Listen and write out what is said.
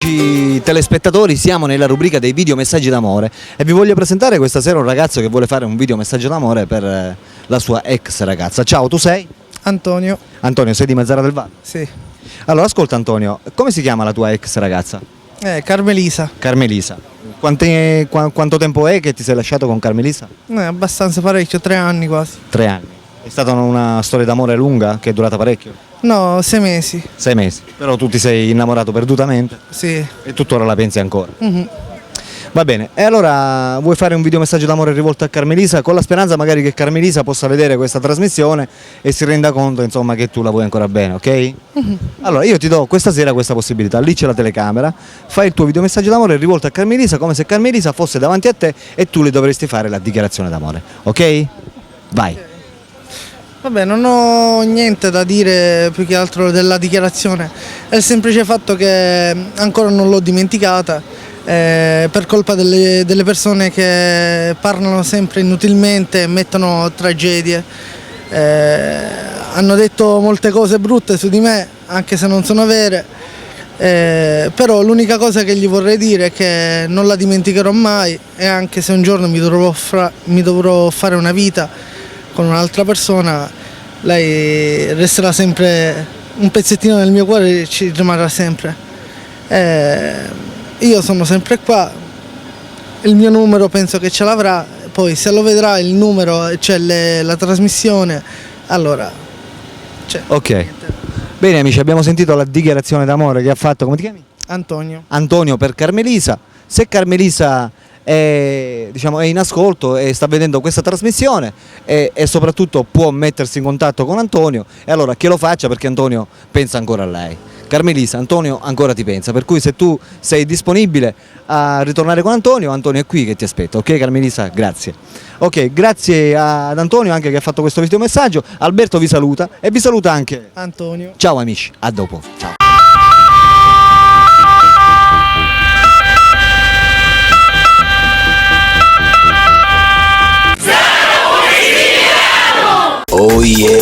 amici telespettatori, siamo nella rubrica dei video messaggi d'amore e vi voglio presentare questa sera un ragazzo che vuole fare un video messaggio d'amore per la sua ex ragazza. Ciao, tu sei? Antonio. Antonio, sei di Mazzara del Vallo? Sì. Allora, ascolta Antonio, come si chiama la tua ex ragazza? Carmelisa. Carmelisa. Quanto tempo è che ti sei lasciato con Carmelisa? Abbastanza parecchio, 3 anni quasi. 3 anni. È stata una storia d'amore lunga che è durata parecchio? No, 6 mesi. 6 mesi. Però tu ti sei innamorato perdutamente? Sì. E tuttora la pensi ancora? Mhm. Va bene, e allora vuoi fare un video messaggio d'amore rivolto a Carmelisa con la speranza magari che Carmelisa possa vedere questa trasmissione e si renda conto insomma che tu la vuoi ancora bene, ok? Allora io ti do questa sera questa possibilità, lì c'è la telecamera, fai il tuo video messaggio d'amore rivolto a Carmelisa come se Carmelisa fosse davanti a te e tu le dovresti fare la dichiarazione d'amore, ok? Vai. Vabbè, non ho niente da dire più che altro della dichiarazione. È il semplice fatto che ancora non l'ho dimenticata. Per colpa delle persone che parlano sempre inutilmente e mettono tragedie. Hanno detto molte cose brutte su di me, anche se non sono vere, però l'unica cosa che gli vorrei dire è che non la dimenticherò mai e anche se un giorno mi dovrò fare una vita con un'altra persona, lei resterà sempre un pezzettino del mio cuore e ci rimarrà sempre. Io sono sempre qua, il mio numero penso che ce l'avrà, poi se lo vedrà il numero, cioè la trasmissione, allora Ok. Bene amici, abbiamo sentito la dichiarazione d'amore che ha fatto, come ti chiami? Antonio. Antonio per Carmelisa. Se Carmelisa è in ascolto e sta vedendo questa trasmissione e soprattutto può mettersi in contatto con Antonio, e allora che lo faccia perché Antonio pensa ancora a lei. Carmelisa, Antonio ancora ti pensa, per cui se tu sei disponibile a ritornare con Antonio, Antonio è qui che ti aspetta, ok Carmelisa? Grazie. Ok, grazie ad Antonio anche che ha fatto questo video messaggio. Alberto vi saluta e vi saluta anche Antonio. Ciao amici, a dopo. Ciao. Oh yeah.